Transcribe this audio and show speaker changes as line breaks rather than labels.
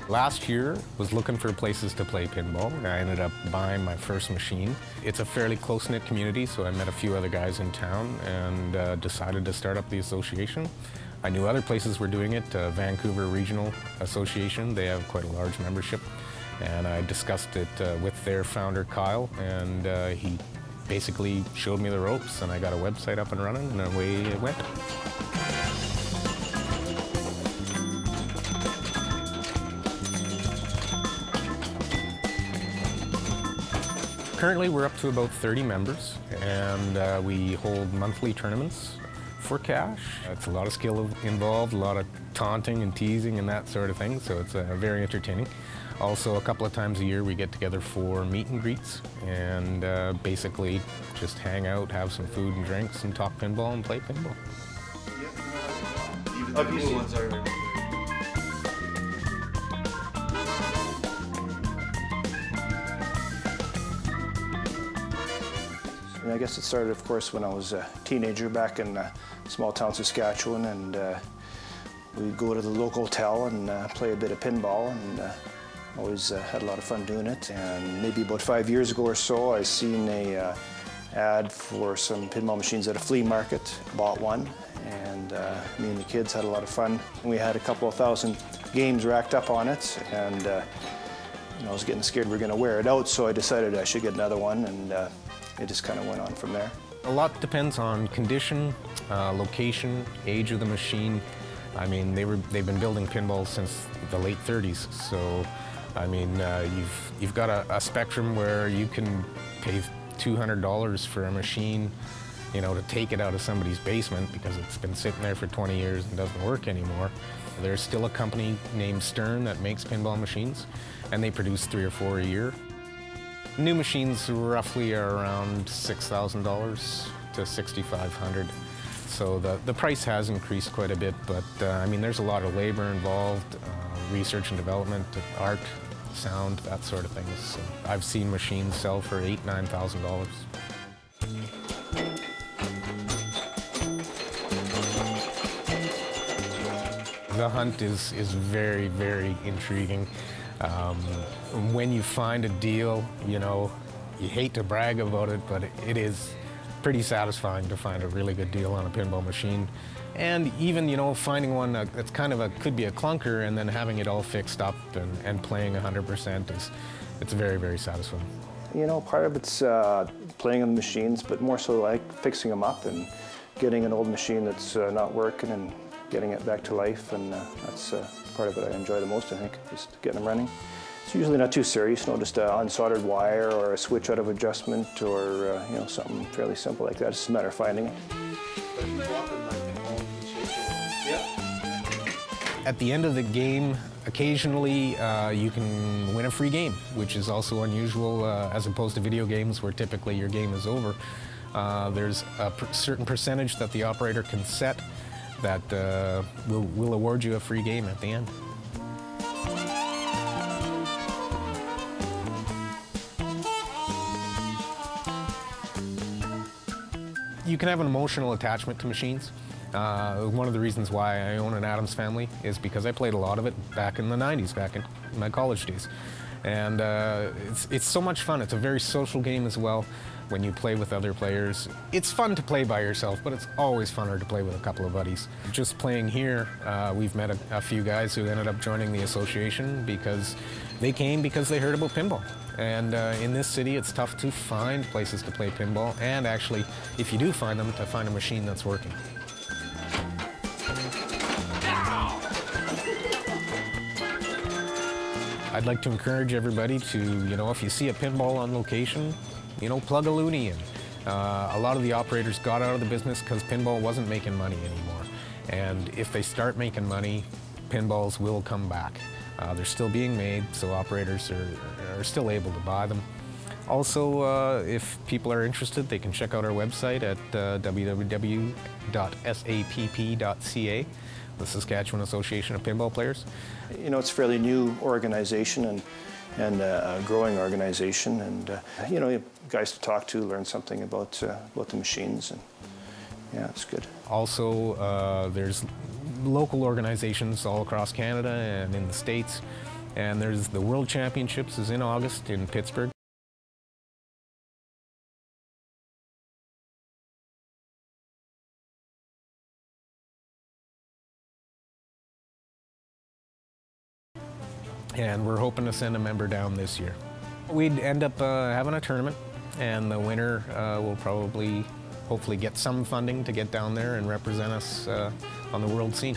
Last year, was looking for places to play pinball. I ended up buying my first machine. It's a fairly close-knit community, so I met a few other guys in town and decided to start up the association. I knew other places were doing it, Vancouver Regional Association, they have quite a large membership. And I discussed it with their founder, Kyle, and he basically showed me the ropes, and I got a website up and running, and away it went. Currently, we're up to about 30 members, and we hold monthly tournaments for cash. It's a lot of skill involved, a lot of taunting and teasing and that sort of thing, so it's very entertaining. Also, a couple of times a year we get together for meet and greets and basically just hang out, have some food and drinks, and talk pinball and play pinball.
I guess it started, of course, when I was a teenager back in small town Saskatchewan, and we'd go to the local hotel and play a bit of pinball, and always had a lot of fun doing it. And maybe about 5 years ago or so, I seen a ad for some pinball machines at a flea market, bought one, and me and the kids had a lot of fun. We had a couple of thousand games racked up on it, and I was getting scared we were going to wear it out, so I decided I should get another one, and it just kind of went on from there.
A lot depends on condition, location, age of the machine. I mean, they've been building pinballs since the late 30s, so I mean, you've got a spectrum where you can pay $200 for a machine, you know, to take it out of somebody's basement because it's been sitting there for 20 years and doesn't work anymore. There's still a company named Stern that makes pinball machines, and they produce 3 or 4 a year. New machines roughly are around $6,000 to $6,500. So the price has increased quite a bit, but I mean, there's a lot of labor involved, research and development, art, sound, that sort of thing. So I've seen machines sell for $8,000, $9,000. The hunt is very, very intriguing. When you find a deal, you know, you hate to brag about it, but it is pretty satisfying to find a really good deal on a pinball machine. And even, you know, finding one that's kind of could be a clunker and then having it all fixed up and playing 100% it's very, very satisfying.
You know, part of it's playing on the machines, but more so like fixing them up and getting an old machine that's not working and getting it back to life, and that's part of it I enjoy the most, I think, just getting them running. It's usually not too serious, you know, just an unsoldered wire or a switch out of adjustment, or you know, something fairly simple like that. It's just a matter of finding it.
At the end of the game, occasionally you can win a free game, which is also unusual as opposed to video games where typically your game is over. There's a certain percentage that the operator can set that will award you a free game at the end. You can have an emotional attachment to machines. One of the reasons why I own an Adams Family is because I played a lot of it back in the 90s, back in my college days. And it's so much fun. It's a very social game as well when you play with other players. It's fun to play by yourself, but it's always funner to play with a couple of buddies. Just playing here, we've met a few guys who ended up joining the association because they came because they heard about pinball. And in this city, it's tough to find places to play pinball, and actually, if you do find them, to find a machine that's working. I'd like to encourage everybody to, you know, if you see a pinball on location, you know, plug a loonie in. A lot of the operators got out of the business because pinball wasn't making money anymore. And if they start making money, pinballs will come back. They're still being made, so operators are still able to buy them. Also, if people are interested, they can check out our website at www.sapp.ca, the Saskatchewan Association of Pinball Players.
You know, it's a fairly new organization and a growing organization, and you know, you have guys to talk to, learn something about the machines, and yeah, it's good.
Also, there's local organizations all across Canada and in the States And there's the World Championships is in August in Pittsburgh. And we're hoping to send a member down this year. We'd end up having a tournament, and the winner will probably, hopefully get some funding to get down there and represent us on the world scene.